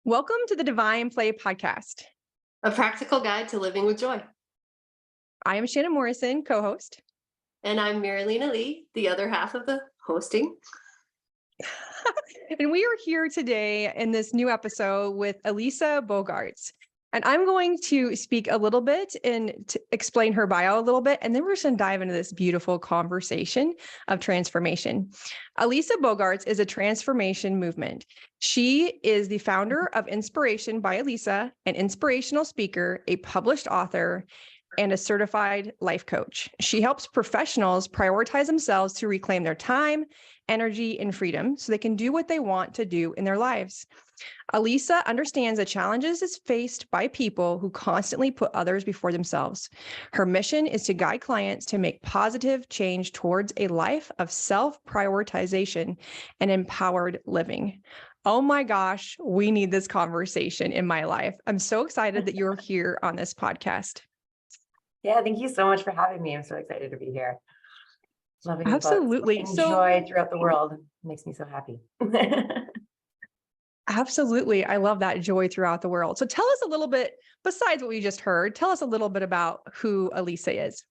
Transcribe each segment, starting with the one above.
Welcome to the Divine Play podcast. A practical guide to living with joy. I am Shannon Morrison, co-host. And I'm Mirlena Lee, the other half of the hosting. And we are here today in this new episode with Alisa Bogarts. And I'm going to speak a little bit and to explain her bio a little bit, and then we're just going to dive into this beautiful conversation of transformation. Alisa Bogarts is a transformation movement. She is the founder of Inspiration by Elisa, an inspirational speaker, a published author, and a certified life coach. She helps professionals prioritize themselves to reclaim their time, energy, and freedom so they can do what they want to do in their lives. Elisa understands the challenges is faced by people who constantly put others before themselves. Her mission is to guide clients to make positive change towards a life of self-prioritization and empowered living. Oh my gosh, we need this conversation in my life. I'm so excited that you're here on this podcast. Yeah, thank you so much for having me. I'm so excited to be here. Loving Absolutely. joy throughout the world. It makes me so happy. Absolutely. I love that joy throughout the world. So tell us a little bit, besides what we just heard, tell us a little bit about who Elisa is.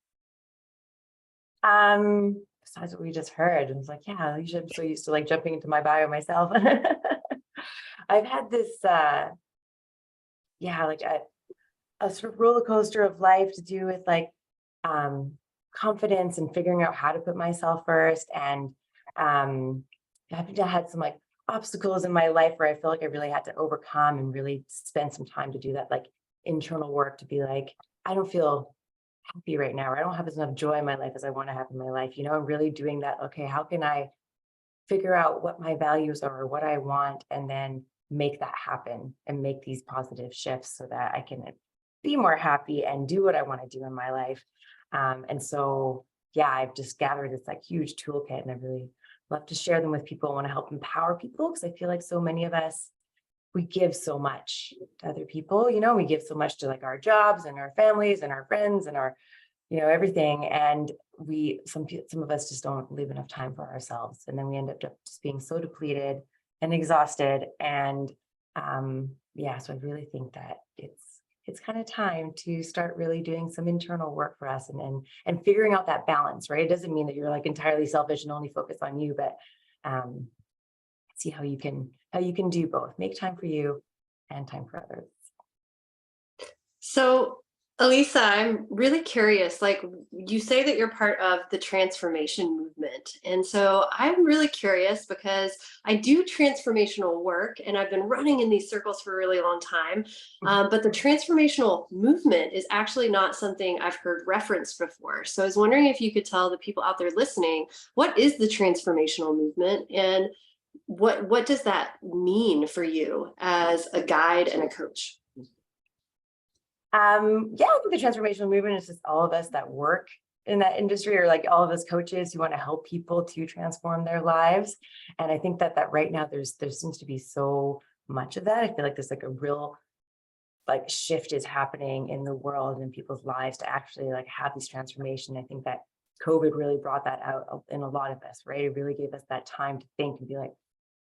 Besides what we just heard, I was like, yeah, I'm so used to like jumping into my bio myself. I've had this, like a sort of roller coaster of life to do with like confidence and figuring out how to put myself first. And I've had some like obstacles in my life where I feel like I really had to overcome and really spend some time to do that like internal work to be like, I don't feel happy right now, or I don't have as much joy in my life as I want to have in my life. I'm really doing that. Okay, how can I figure out what my values are or what I want, and then make that happen and make these positive shifts so that I can be more happy and do what I want to do in my life. And so, I've just gathered this like huge toolkit, and I really love to share them with people. I want to help empower people because I feel like so many of us, we give so much to other people. We give so much to like our jobs and our families and our friends and our, everything. And some of us just don't leave enough time for ourselves. And then we end up just being so depleted and exhausted. And so I really think that it's kind of time to start really doing some internal work for us and figuring out that balance, right? It doesn't mean that you're like entirely selfish and only focus on you, but see how you can do both, make time for you and time for others. So, Elisa, I'm really curious. Like, you say that you're part of the transformation movement. And so I'm really curious because I do transformational work and I've been running in these circles for a really long time. But the transformational movement is actually not something I've heard referenced before. So I was wondering if you could tell the people out there listening, what is the transformational movement, and what does that mean for you as a guide and a coach? I think the transformational movement is just all of us that work in that industry, or like all of us coaches who want to help people to transform their lives. And I think that right now there seems to be so much of that. I feel like there's like a real like shift is happening in the world and people's lives to actually like have this transformation. I think that COVID really brought that out in a lot of us, right? It really gave us that time to think and be like,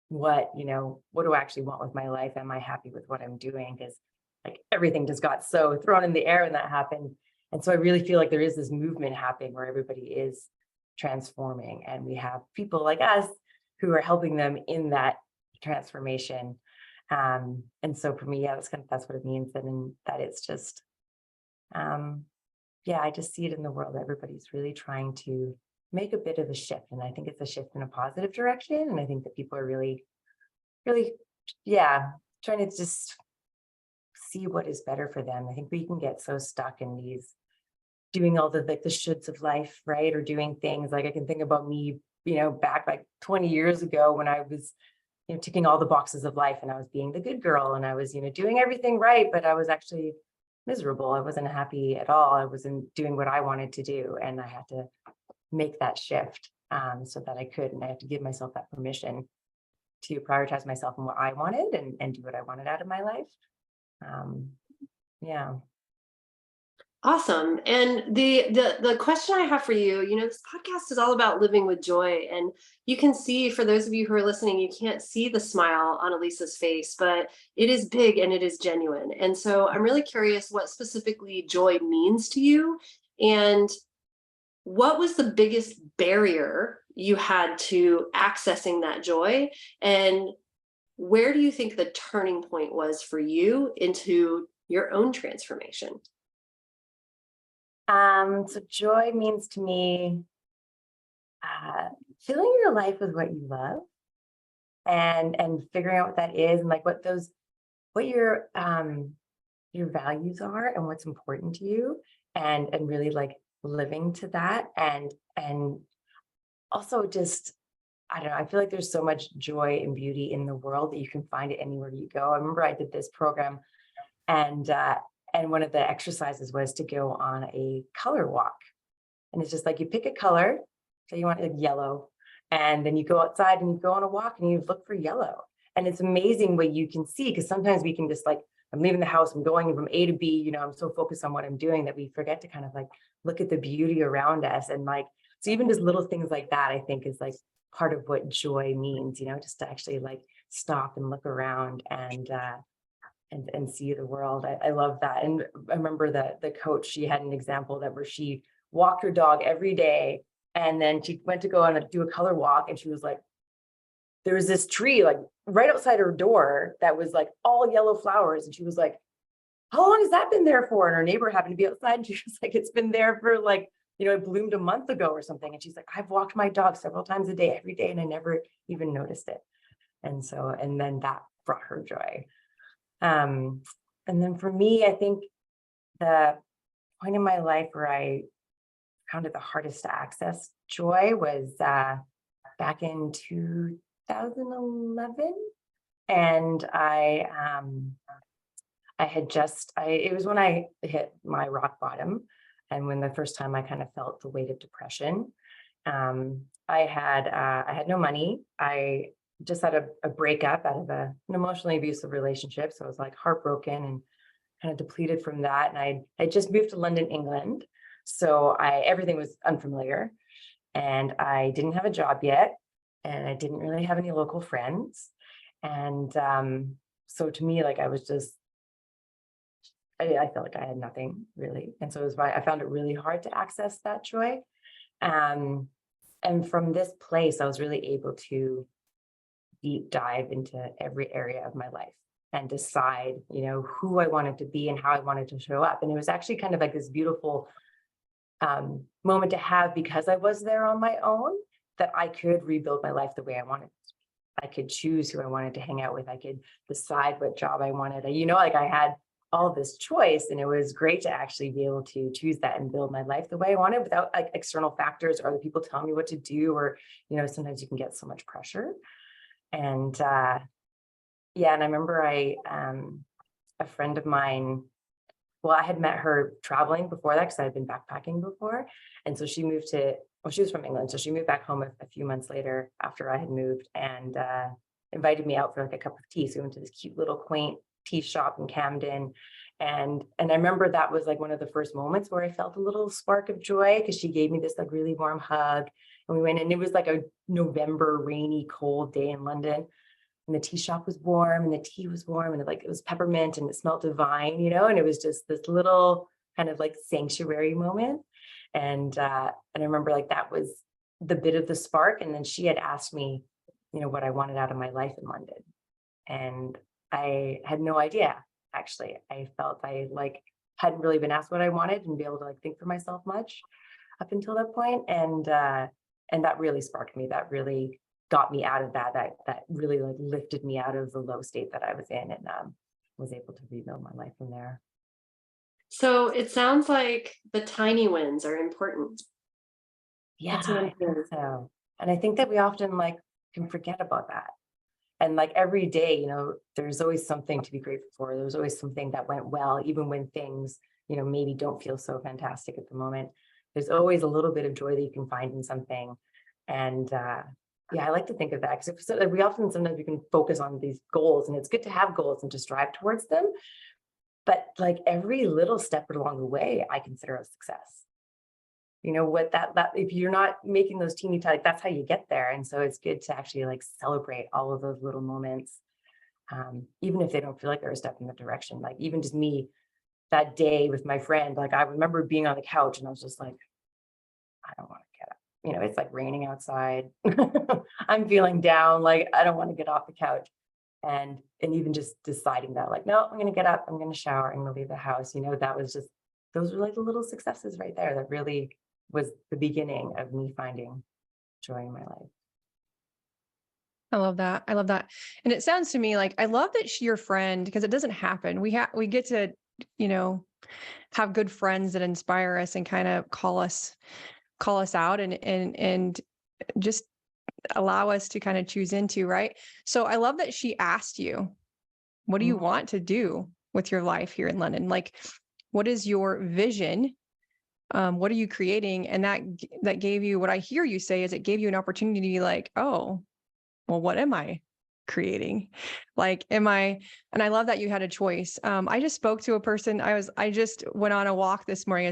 what do I actually want with my life? Am I happy with what I'm doing? Because like everything just got so thrown in the air when that happened. And so I really feel like there is this movement happening where everybody is transforming, and we have people like us who are helping them in that transformation. And so for me, that's what it means. And that it's just, I just see it in the world. Everybody's really trying to make a bit of a shift. And I think it's a shift in a positive direction. And I think that people are really, really, trying to just see what is better for them. I think we can get so stuck in these doing all the like the shoulds of life, right? Or doing things like I can think about me, back like 20 years ago when I was, ticking all the boxes of life, and I was being the good girl, and I was, doing everything right, but I was actually miserable. I wasn't happy at all. I wasn't doing what I wanted to do, and I had to make that shift so that I could, and I had to give myself that permission to prioritize myself and what I wanted and do what I wanted out of my life. Awesome. And the question I have for you, this podcast is all about living with joy. And you can see, for those of you who are listening, you can't see the smile on Elisa's face, but it is big and it is genuine. And so I'm really curious what specifically joy means to you. And what was the biggest barrier you had to accessing that joy? And where do you think the turning point was for you into your own transformation? So joy means to me, filling your life with what you love and figuring out what that is and like what your values are and what's important to you and really like living to that and also just I don't know, I feel like there's so much joy and beauty in the world that you can find it anywhere you go. I remember I did this program and one of the exercises was to go on a color walk. And it's just like you pick a color, so you want like yellow, and then you go outside and you go on a walk and you look for yellow. And it's amazing what you can see, because sometimes we can just like, I'm leaving the house, I'm going from A to B, I'm so focused on what I'm doing that we forget to kind of like look at the beauty around us. And like, so even just little things like that, I think is like part of what joy means, just to actually like stop and look around and see the world. I love that. And I remember the coach, she had an example that where she walked her dog every day. And then she went to go and do a color walk. And she was like, there was this tree like right outside her door that was like all yellow flowers. And she was like, how long has that been there for? And her neighbor happened to be outside. And she was like, it's been there for like, it bloomed a month ago or something. And she's like, I've walked my dog several times a day, every day. And I never even noticed it. And then that brought her joy. And then for me, I think the point in my life where I found it the hardest to access joy was back in 2011. And it was when I hit my rock bottom. And when the first time I kind of felt the weight of depression. I had no money. I just had a breakup out of an emotionally abusive relationship. So I was like heartbroken and kind of depleted from that. And I just moved to London, England. So everything was unfamiliar and I didn't have a job yet and I didn't really have any local friends. And so to me, like I was just, I felt like I had nothing really. And so it was why I found it really hard to access that joy. And from this place, I was really able to deep dive into every area of my life and decide, who I wanted to be and how I wanted to show up. And it was actually kind of like this beautiful moment to have because I was there on my own, that I could rebuild my life the way I wanted. I could choose who I wanted to hang out with. I could decide what job I wanted. Like I had all this choice, and it was great to actually be able to choose that and build my life the way I wanted without like external factors or other people telling me what to do, or, sometimes you can get so much pressure. And and I remember a friend of mine, well, I had met her traveling before that because I had been backpacking before. And so she moved she was from England. So she moved back home a few months later after I had moved and invited me out for like a cup of tea. So we went to this cute little quaint tea shop in Camden. And I remember that was like one of the first moments where I felt a little spark of joy because she gave me this like really warm hug. And we went, and it was like a November rainy, cold day in London. And the tea shop was warm and the tea was warm and it was peppermint and it smelled divine, and it was just this little kind of like sanctuary moment. And I remember like that was the bit of the spark. And then she had asked me, what I wanted out of my life in London. And I had no idea, actually. I felt I like hadn't really been asked what I wanted and be able to like think for myself much up until that point. And that really sparked me. That really got me out of that really like lifted me out of the low state that I was in and was able to rebuild my life from there. So it sounds like the tiny wins are important. Yeah, I think so. And I think that we often like can forget about that. And like every day, there's always something to be grateful for. There's always something that went well, even when things, maybe don't feel so fantastic at the moment. There's always a little bit of joy that you can find in something. And I like to think of that because sometimes we can focus on these goals, and it's good to have goals and to strive towards them. But like every little step along the way, I consider a success. What that if you're not making those teeny tiny, that's how you get there. And so it's good to actually like celebrate all of those little moments, even if they don't feel like they're a step in the direction. Like even just me that day with my friend, like I remember being on the couch and I was just like, I don't want to get up. It's like raining outside. I'm feeling down. Like I don't want to get off the couch. And even just deciding that, like, no, I'm going to get up. I'm going to shower. I'm going to leave the house. That was just, those were like the little successes right there. That really was the beginning of me finding joy in my life. I love that. I love that. And it sounds to me like, I love that she's your friend, because it doesn't happen. We get to, have good friends that inspire us and kind of call us out and just allow us to kind of choose into, right? So I love that she asked you, what do you want to do with your life here in London? Like, what is your vision? What are you creating? And that gave you, what I hear you say is, it gave you an opportunity to be like, oh, well, what am I creating? Like, and I love that you had a choice. I just spoke to a person. I just went on a walk this morning,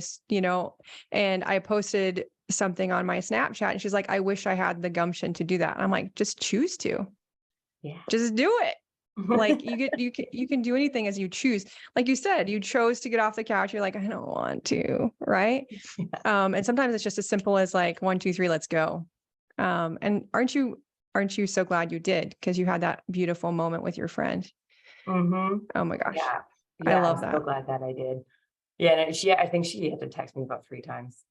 and I posted something on my Snapchat, and she's like, I wish I had the gumption to do that. And I'm like, just choose to. Yeah. Just do it. Like you can do anything as you choose. Like you said, you chose to get off the couch. You're like, I don't want to, right? Yeah. And sometimes it's just as simple as like 1, 2, 3, let's go. And aren't you so glad you did? Because you had that beautiful moment with your friend. Mm-hmm. Oh my gosh. Yeah. I love I'm that. so glad that I did. Yeah. And I think she had to text me about 3 times.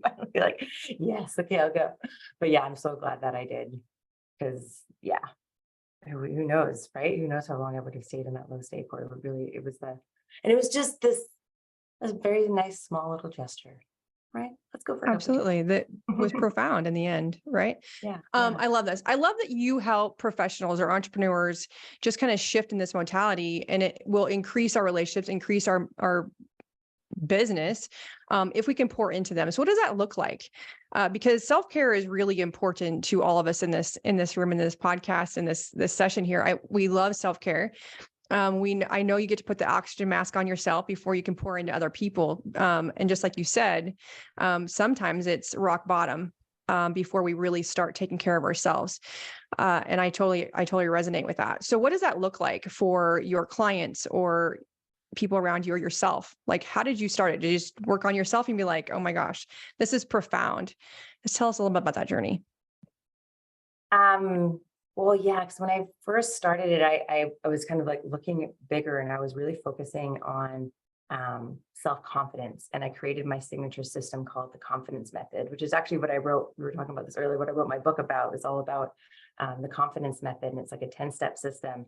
Finally be like, yes, okay, I'll go. But yeah, I'm so glad that I did. Because yeah, who knows, right? Who knows how long I would have stayed in that low state for. It was just this a very nice, small little gesture, right? Let's go for a Absolutely. That was profound in the end, right? Yeah. I love this. I love that you help professionals or entrepreneurs just kind of shift in this mentality, and it will increase our relationships, increase our business, if we can pour into them. So what does that look like? Because self-care is really important to all of us in this room, in this podcast, in this session here. We love self-care. I know you get to put the oxygen mask on yourself before you can pour into other people. And just like you said, sometimes it's rock bottom before we really start taking care of ourselves. And I totally resonate with that. So what does that look like for your clients or people around you or yourself? Like, how did you start it? Did you just work on yourself and be like, oh my gosh, this is profound? Just tell us a little bit about that journey. Well, yeah, because when I first started it, I was kind of like looking bigger, and I was really focusing on self-confidence. And I created my signature system called the confidence method, which is actually what I wrote. We were talking about this earlier. What I wrote my book about is all about the confidence method. And it's like a 10-step system.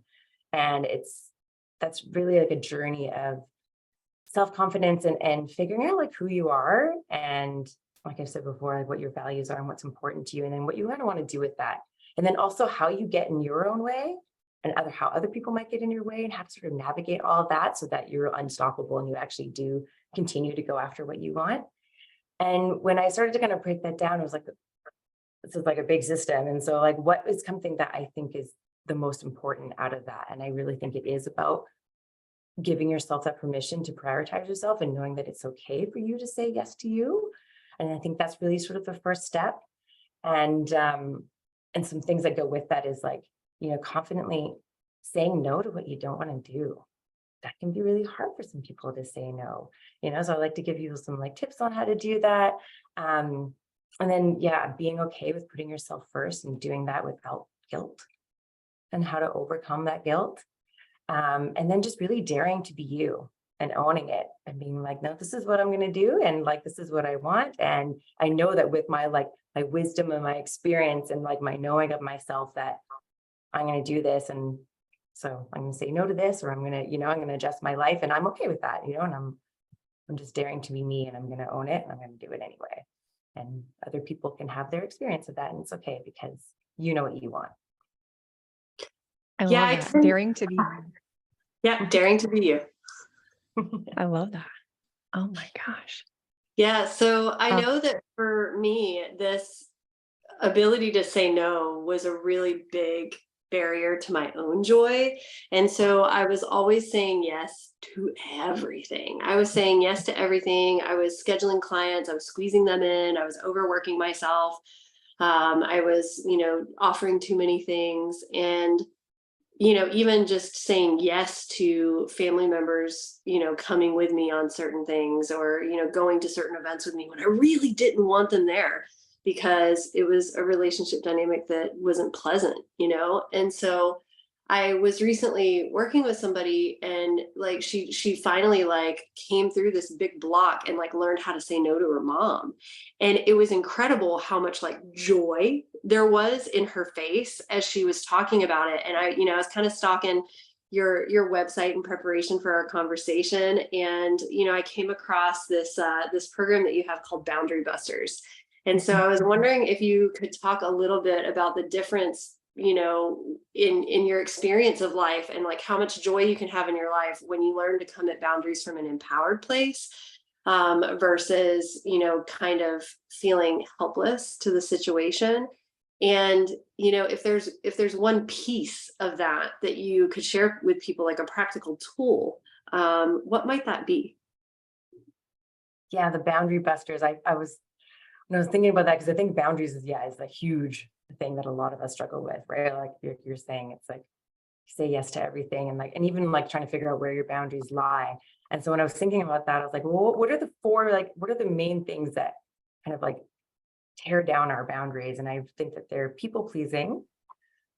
And that's really like a journey of self-confidence and figuring out like who you are. And like I said before, like what your values are and what's important to you, and then what you kind of want to do with that. And then also how you get in your own way and how other people might get in your way, and how to sort of navigate all of that so that you're unstoppable and you actually do continue to go after what you want. And when I started to kind of break that down, it was like, this is like a big system. And so like, what is something that I think is the most important out of that? And I really think it is about giving yourself that permission to prioritize yourself and knowing that it's okay for you to say yes to you. And I think that's really sort of the first step. And some things that go with that is like, confidently saying no to what you don't want to do. That can be really hard for some people to say no, so I like to give you some like tips on how to do that. And then, yeah, being okay with putting yourself first and doing that without guilt, and how to overcome that guilt. And then just really daring to be you and owning it and being like, no, this is what I'm going to do. And like, this is what I want. And I know that with my wisdom and my experience and like my knowing of myself, that I'm going to do this. And so I'm going to say no to this, or I'm going to, I'm going to adjust my life, and I'm okay with that, and I'm just daring to be me, and I'm going to own it, and I'm going to do it anyway. And other people can have their experience of that. And it's okay, because you know what you want. I love that. Daring to be. Yeah. Daring to be you. I love that. Oh my gosh. Yeah. So I know that for me, this ability to say no was a really big barrier to my own joy. And so I was always saying yes to everything. I was saying yes to everything. I was scheduling clients, I was squeezing them in, I was overworking myself. I was, offering too many things. And even just saying yes to family members, coming with me on certain things, or, going to certain events with me when I really didn't want them there because it was a relationship dynamic that wasn't pleasant, And so I was recently working with somebody, and like she finally like came through this big block and like learned how to say no to her mom. And it was incredible how much like joy there was in her face as she was talking about it. And I was kind of stalking your website in preparation for our conversation. And I came across this program that you have called Boundary Busters. And so I was wondering if you could talk a little bit about the difference, in your experience of life, and like how much joy you can have in your life when you learn to come at boundaries from an empowered place, versus, kind of feeling helpless to the situation. And, if there's one piece of that you could share with people, like a practical tool, what might that be? Yeah, the boundary busters. When I was thinking about that, because I think boundaries is a huge thing that a lot of us struggle with, right? Like you're saying, it's like you say yes to everything, and even like trying to figure out where your boundaries lie. And so when I was thinking about that, I was like, well, what are the main things that kind of like tear down our boundaries? And I think that they're people pleasing,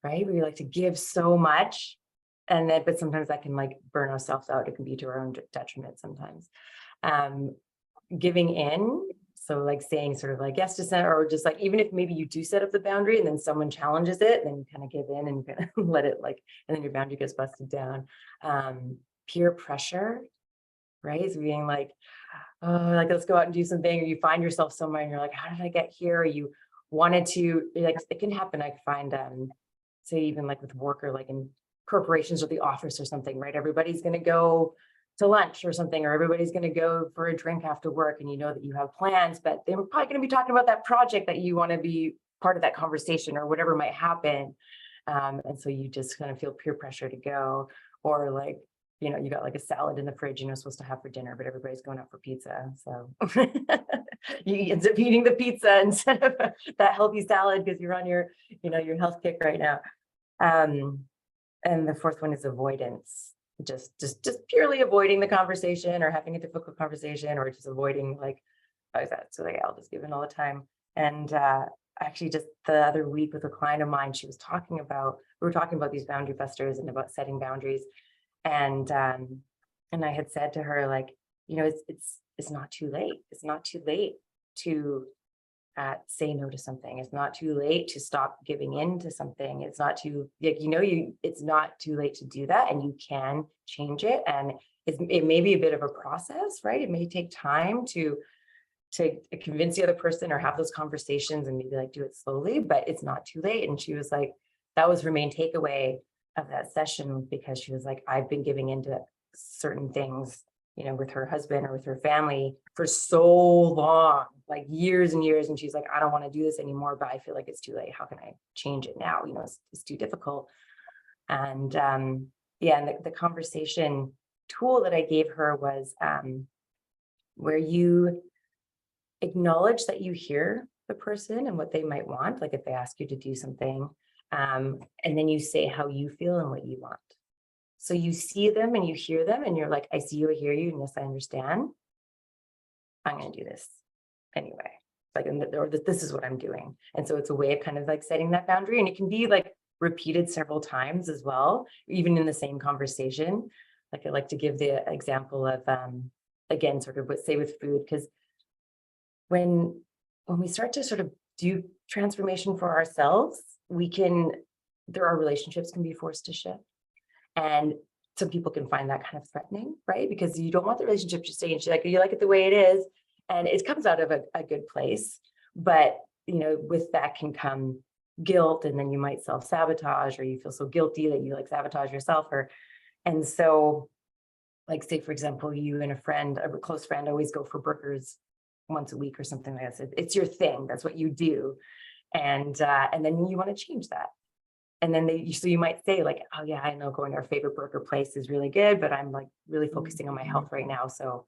right? We like to give so much, but sometimes that can like burn ourselves out. It can be to our own detriment sometimes. Giving in. So like saying sort of like yes to set, or just like, even if maybe you do set up the boundary and then someone challenges it, then you kind of give in and kind of let it and then your boundary gets busted down. Peer pressure, right? So being like, oh, like, let's go out and do something, or you find yourself somewhere and you're like, how did I get here? Or you wanted to, like, it can happen. I find, say even like with work or like in corporations or the office or something, right? Everybody's going to go to lunch or something, or everybody's going to go for a drink after work, and that you have plans, but they're probably going to be talking about that project that you want to be part of that conversation or whatever might happen. And so you just kind of feel peer pressure to go, or like, you got like a salad in the fridge, supposed to have for dinner, but everybody's going out for pizza. So you end up eating the pizza instead of that healthy salad because you're on your health kick right now. And the fourth one is avoidance. Just purely avoiding the conversation, or having a difficult conversation, or just avoiding like, oh, that so like I'll just give in all the time. And actually, just the other week with a client of mine, we were talking about these boundary busters and about setting boundaries, and I had said to her, like, it's not too late. It's not too late to say no to something. It's not too late to stop giving in to something. It's not too, it's not too late to do that, and you can change it. And it may be a bit of a process, right? It may take time to convince the other person, or have those conversations, and maybe like do it slowly, but it's not too late. And she was like, that was her main takeaway of that session, because she was like, I've been giving into certain things, with her husband or with her family for so long, like years and years. And she's like, I don't want to do this anymore, but I feel like it's too late. How can I change it now? It's too difficult. And and the conversation tool that I gave her was where you acknowledge that you hear the person and what they might want, like if they ask you to do something, and then you say how you feel and what you want. So you see them and you hear them, and you're like, I see you, I hear you, and yes, I understand. I'm going to do this anyway. Like, or this is what I'm doing. And so it's a way of kind of like setting that boundary, and it can be like repeated several times as well, even in the same conversation. Like I like to give the example of, again, sort of what say with food, because when we start to sort of do transformation for ourselves, our relationships can be forced to shift. And some people can find that kind of threatening, right? Because you don't want the relationship to stay, and you like it the way it is. And it comes out of a good place. But, with that can come guilt, and then you might self-sabotage, or you feel so guilty that you like sabotage yourself. And so, like, say, for example, you and a close friend always go for burgers once a week or something like that. It's your thing. That's what you do. And then you want to change that. And then so you might say like, oh yeah, I know going to our favorite burger place is really good, but I'm like really focusing on my health right now. So,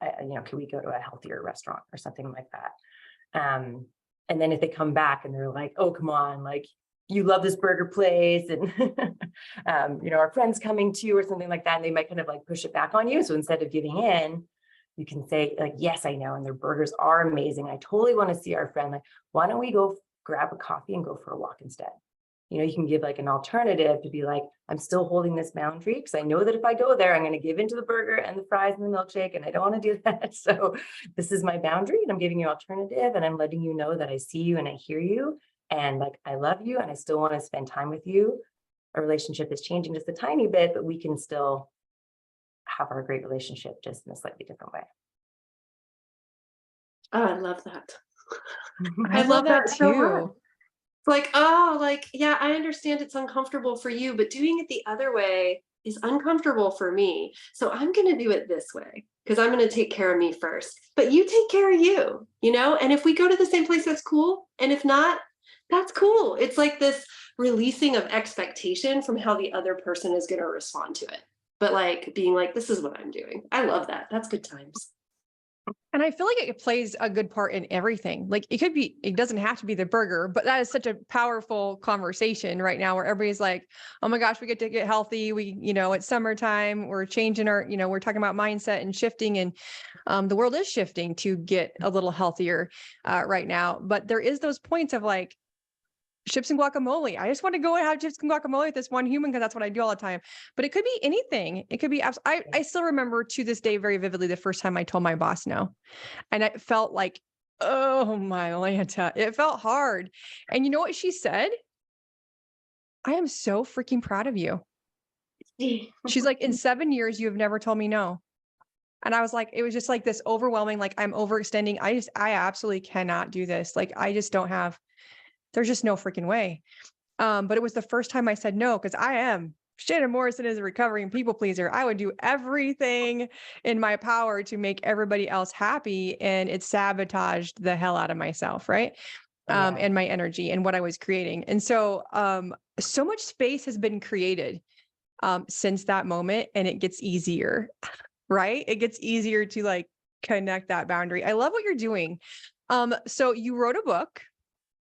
can we go to a healthier restaurant or something like that? And then if they come back and they're like, oh, come on, like you love this burger place and, our friend's coming too or something like that. And they might kind of like push it back on you. So instead of giving in, you can say like, yes, I know. And their burgers are amazing. I totally want to see our friend. Like, why don't we go grab a coffee and go for a walk instead? You can give like an alternative to be like, I'm still holding this boundary because I know that if I go there, I'm going to give into the burger and the fries and the milkshake, and I don't want to do that. So this is my boundary, and I'm giving you alternative, and I'm letting you know that I see you and I hear you, and like I love you, and I still want to spend time with you. Our relationship is changing just a tiny bit, but we can still have our great relationship just in a slightly different way. Oh, I love that. I love that so much. too. Like, yeah, I understand it's uncomfortable for you, but doing it the other way is uncomfortable for me. So I'm going to do it this way because I'm going to take care of me first. But you take care of you, And if we go to the same place, that's cool. And if not, that's cool. It's like this releasing of expectation from how the other person is going to respond to it. But like being like, this is what I'm doing. I love that. That's good times. And I feel like it plays a good part in everything. Like it doesn't have to be the burger, but that is such a powerful conversation right now where everybody's like, oh my gosh, we get to get healthy. It's summertime. We're changing we're talking about mindset and shifting, and the world is shifting to get a little healthier right now. But there is those points of like, chips and guacamole. I just want to go and have chips and guacamole with this one human because that's what I do all the time. But it could be anything. It could be I still remember to this day very vividly the first time I told my boss no. And it felt like, oh my Lanta. It felt hard. And you know what she said? I am so freaking proud of you. She's like, in 7 years, you have never told me no. And I was like, it was just like this overwhelming, like I'm overextending. I absolutely cannot do this. Like, I just don't have. There's just no freaking way. But it was the first time I said no, because Shannon Morrison is a recovering people pleaser. I would do everything in my power to make everybody else happy. And it sabotaged the hell out of myself. Right. And my energy and what I was creating. And so, so much space has been created since that moment, and it gets easier, right? It gets easier to like connect that boundary. I love what you're doing. So you wrote a book.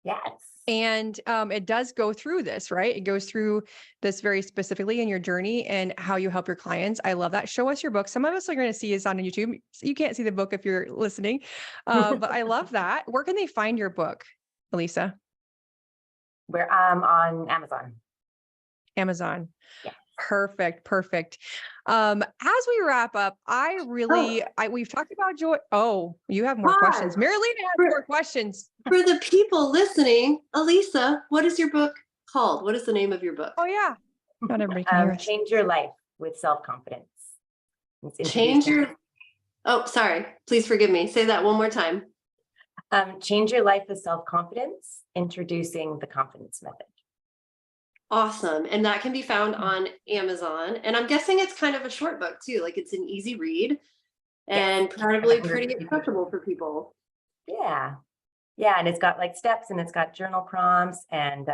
Yes. And it does go through this, right? It goes through this very specifically in your journey and how you help your clients. I love that. Show us your book. Some of us are going to see this on YouTube. So you can't see the book if you're listening, but I love that. Where can they find your book, Elisa? We're on Amazon. Amazon. Yeah. Perfect. As we wrap up, we've talked about joy. Oh, you have more questions. Mirlena has more questions. For the people listening, Elisa, what is your book called? What is the name of your book? Oh yeah. Not everybody can hear us. Change Your Life with Self-Confidence. Sorry. Please forgive me. Say that one more time. Change Your Life with Self-Confidence, Introducing the Confidence Method. Awesome. And that can be found on Amazon. And I'm guessing it's kind of a short book too. Like it's an easy read and probably pretty accessible for people. Yeah. Yeah. And it's got like steps, and it's got journal prompts, and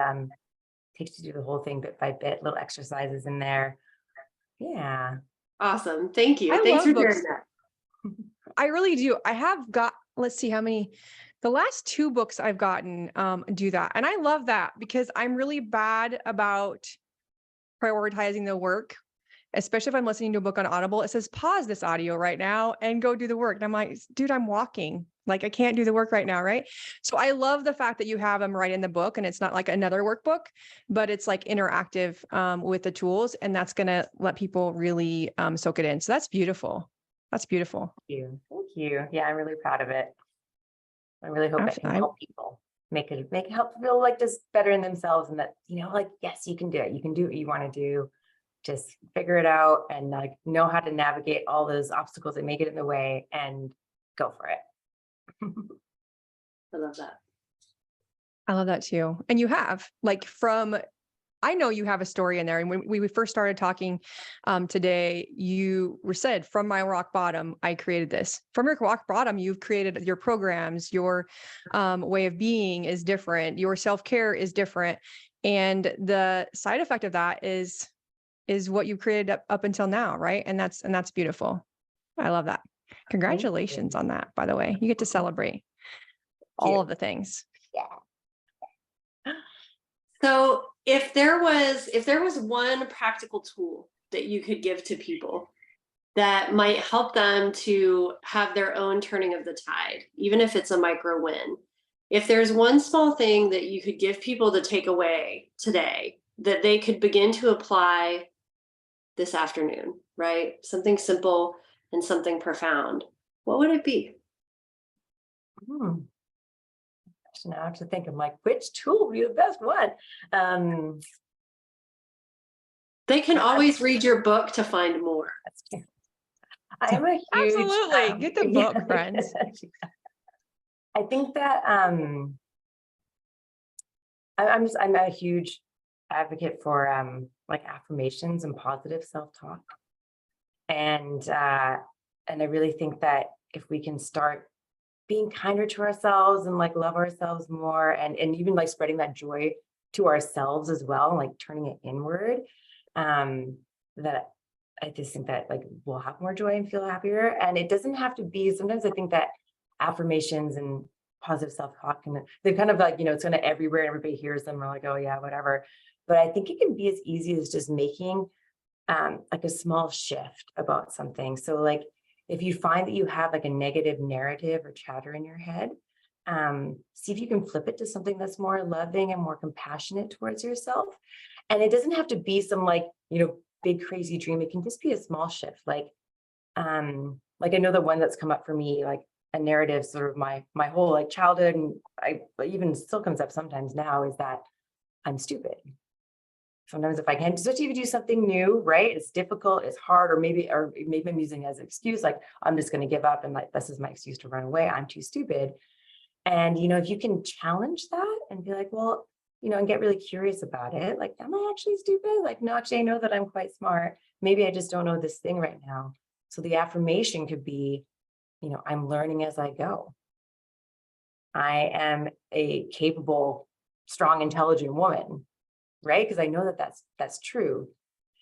takes you through the whole thing bit by bit, little exercises in there. Yeah. Awesome. Thank you. Thanks for sharing that. I really do. I have got, let's see how many. The last 2 books I've gotten do that. And I love that because I'm really bad about prioritizing the work, especially if I'm listening to a book on Audible. It says, pause this audio right now and go do the work. And I'm like, dude, I'm walking. Like I can't do the work right now. Right. So I love the fact that you have them right in the book, and it's not like another workbook, but it's like interactive with the tools. And that's going to let people really soak it in. So that's beautiful. That's beautiful. Thank you. Yeah, I'm really proud of it. I really hope it can help people make it help feel like just better in themselves, and that, like, yes, you can do it. You can do what you want to do. Just figure it out and like know how to navigate all those obstacles that make it in the way and go for it. I love that. I love that too. And you have I know you have a story in there. And when we first started talking today, you said, from my rock bottom, I created this. From your rock bottom, you've created your programs, your way of being is different. Your self-care is different. And the side effect of that is what you created up until now, right? And that's beautiful. I love that. Congratulations on that, by the way. You get to celebrate all of the things. Yeah. So if there was one practical tool that you could give to people that might help them to have their own turning of the tide, even if it's a micro win, if there's one small thing that you could give people to take away today that they could begin to apply this afternoon, right? Something simple and something profound, what would it be? So now I have to think, I'm like, which tool would be the best one? They can always read your book to find more. That's true. I'm a huge Absolutely. Get the book, friends. I think that I'm a huge advocate for like affirmations and positive self-talk. And I really think that if we can start being kinder to ourselves and like love ourselves more, and even like spreading that joy to ourselves as well, and like turning it inward, that I just think that like we'll have more joy and feel happier. And it doesn't have to be, sometimes I think that affirmations and positive self-talk, and they're kind of like, it's kind of everywhere and everybody hears them. We're like, oh yeah, whatever. But I think it can be as easy as just making like a small shift about something. So like, if you find that you have like a negative narrative or chatter in your head, see if you can flip it to something that's more loving and more compassionate towards yourself. And it doesn't have to be some like, big crazy dream. It can just be a small shift. Like I know the one that's come up for me, like a narrative sort of my whole like childhood, and I even still comes up sometimes now, is that I'm stupid. Sometimes if I can, especially if you do something new, right? It's difficult, it's hard, or maybe I'm using it as an excuse, like I'm just going to give up and like, this is my excuse to run away. I'm too stupid. And, if you can challenge that and be like, well, and get really curious about it. Like, am I actually stupid? Like, no, actually, I know that I'm quite smart. Maybe I just don't know this thing right now. So the affirmation could be, I'm learning as I go. I am a capable, strong, intelligent woman, right? Because I know that that's true.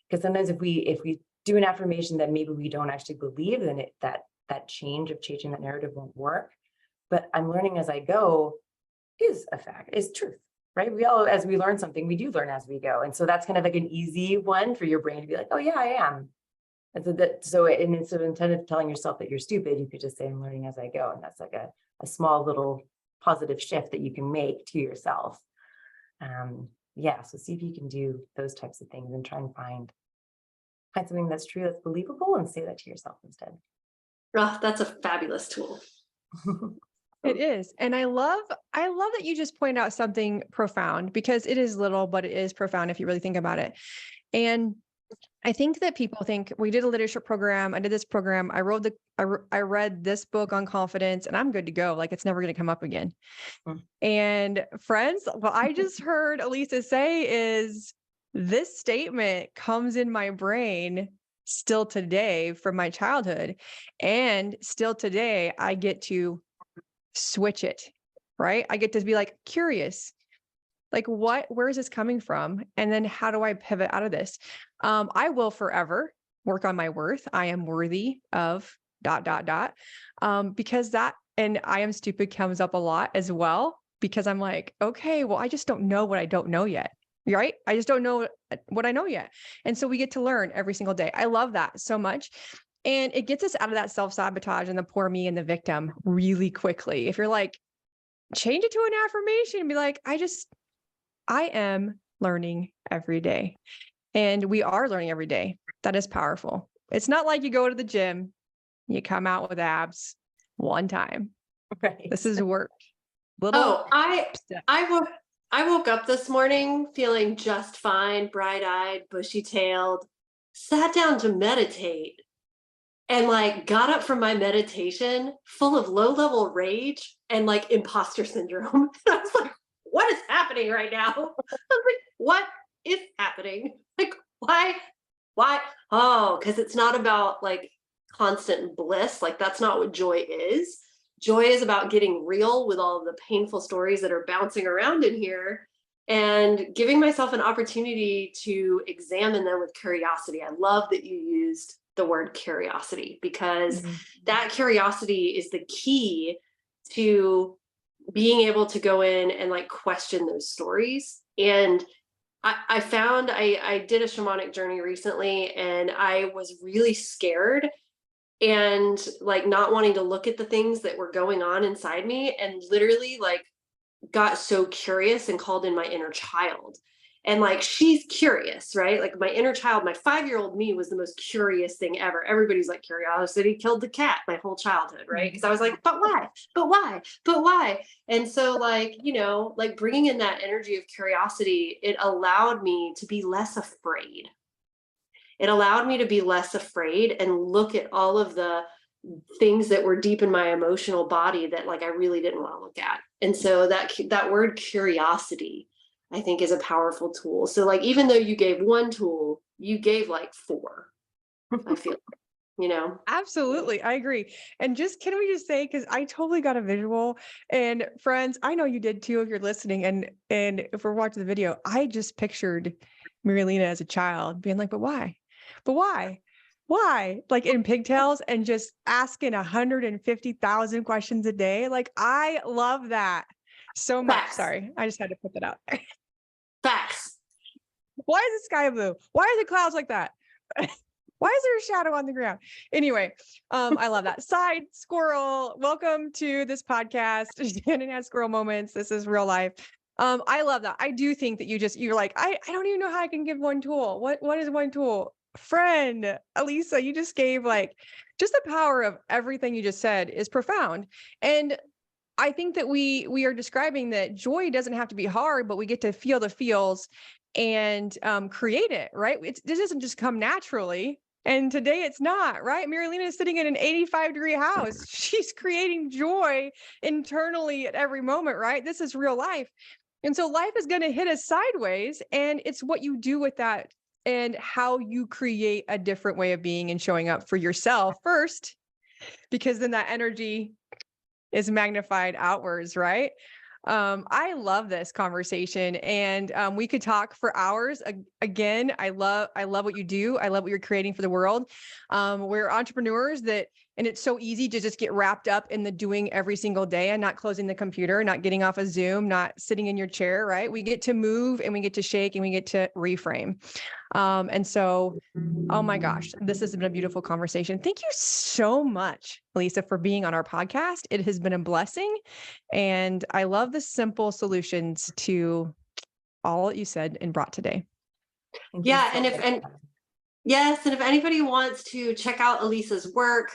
Because sometimes if we do an affirmation that maybe we don't actually believe, then that change of changing that narrative won't work. But I'm learning as I go is a fact, is truth. Right? We all, as we learn something, we do learn as we go. And so that's kind of like an easy one for your brain to be like, oh yeah, I am. And so instead of telling yourself that you're stupid, you could just say, I'm learning as I go. And that's like a small little positive shift that you can make to yourself. So see if you can do those types of things and try and find something that's true, that's believable, and say that to yourself instead. Oh, that's a fabulous tool. It is. And I love that you just pointed out something profound, because it is little, but it is profound if you really think about it. And I think that people think, we did a leadership program, I did this program, I read this book on confidence, and I'm good to go. Like, it's never going to come up again. And friends, what I just heard Elisa say is, this statement comes in my brain still today from my childhood. And still today, I get to switch it, right? I get to be like curious, like where is this coming from? And then how do I pivot out of this? I will forever work on my worth. I am worthy of ... Because that, and I am stupid comes up a lot as well, because I'm like, okay, well, I just don't know what I don't know yet. Right? I just don't know what I know yet. And so we get to learn every single day. I love that so much. And it gets us out of that self-sabotage and the poor me and the victim really quickly. If you're like, change it to an affirmation and be like, I am learning every day. And we are learning every day. That is powerful. It's not like you go to the gym, you come out with abs one time. Right. This is work. I woke up this morning feeling just fine, bright-eyed, bushy-tailed, sat down to meditate, and like got up from my meditation full of low-level rage and like imposter syndrome. I was like, what is happening right now? I was like, what is happening? Like, why? Oh, because it's not about like constant bliss. Like, that's not what joy is. Joy is about getting real with all of the painful stories that are bouncing around in here and giving myself an opportunity to examine them with curiosity. I love that you used the word curiosity, because that curiosity is the key to being able to go in and like question those stories. And I found I did a shamanic journey recently, and I was really scared and like not wanting to look at the things that were going on inside me, and literally like got so curious and called in my inner child. And like, she's curious, right? Like my inner child, my 5-year-old me was the most curious thing ever. Everybody's like, curiosity killed the cat my whole childhood, right? Because I was like, but why? But why? But why? And so like, you know, like bringing in that energy of curiosity, it allowed me to be less afraid. It allowed me to be less afraid and look at all of the things that were deep in my emotional body that like I really didn't want to look at. And so that word curiosity, I think, is a powerful tool. So like, even though you gave one tool, you gave like 4, I feel, you know? Absolutely. I agree. And can we just say, because I totally got a visual, and friends, I know you did too if you're listening. And if we're watching the video, I just pictured Mirlena as a child being like, but why? But why? Why? Like in pigtails and just asking 150,000 questions a day. Like, I love that so much. Facts. Sorry. I just had to put that out there. Facts. Why is the sky blue? Why are the clouds like that? Why is there a shadow on the ground? Anyway, I love that. Side squirrel, welcome to this podcast. Shannon has squirrel moments. This is real life. I love that. I do think that you're like, I don't even know how I can give one tool. What is one tool? Friend, Elisa, you just gave like, just the power of everything you just said is profound. And I think that we are describing that joy doesn't have to be hard, but we get to feel the feels and create it, right? This doesn't just come naturally. And today it's not, right? Mirlena is sitting in an 85-degree house. She's creating joy internally at every moment, right? This is real life. And so life is going to hit us sideways, and it's what you do with that and how you create a different way of being and showing up for yourself first, because then that energy is magnified outwards, right? I love this conversation, and we could talk for hours. Again, I love what you do. I love what you're creating for the world. We're entrepreneurs and it's so easy to just get wrapped up in the doing every single day and not closing the computer, not getting off a Zoom, not sitting in your chair, right? We get to move and we get to shake and we get to reframe. And so, oh my gosh, this has been a beautiful conversation. Thank you so much, Elisa, for being on our podcast. It has been a blessing. And I love the simple solutions to all that you said and brought today. Yeah. Yes, and if anybody wants to check out Elisa's work,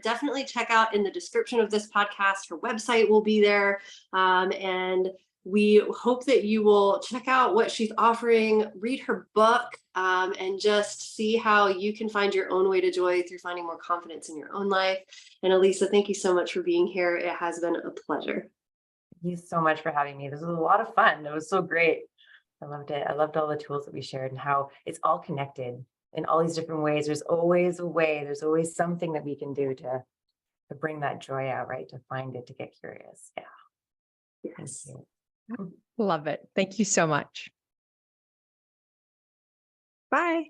definitely check out in the description of this podcast. Her website will be there. And we hope that you will check out what she's offering, read her book, and just see how you can find your own way to joy through finding more confidence in your own life. And Elisa, thank you so much for being here. It has been a pleasure. Thank you so much for having me. This was a lot of fun. It was so great. I loved it. I loved all the tools that we shared and how it's all connected in all these different ways. There's always a way. There's always something that we can do to bring that joy out, right? To find it, to get curious. Yeah. Yes. Thank you. Love it. Thank you so much. Bye.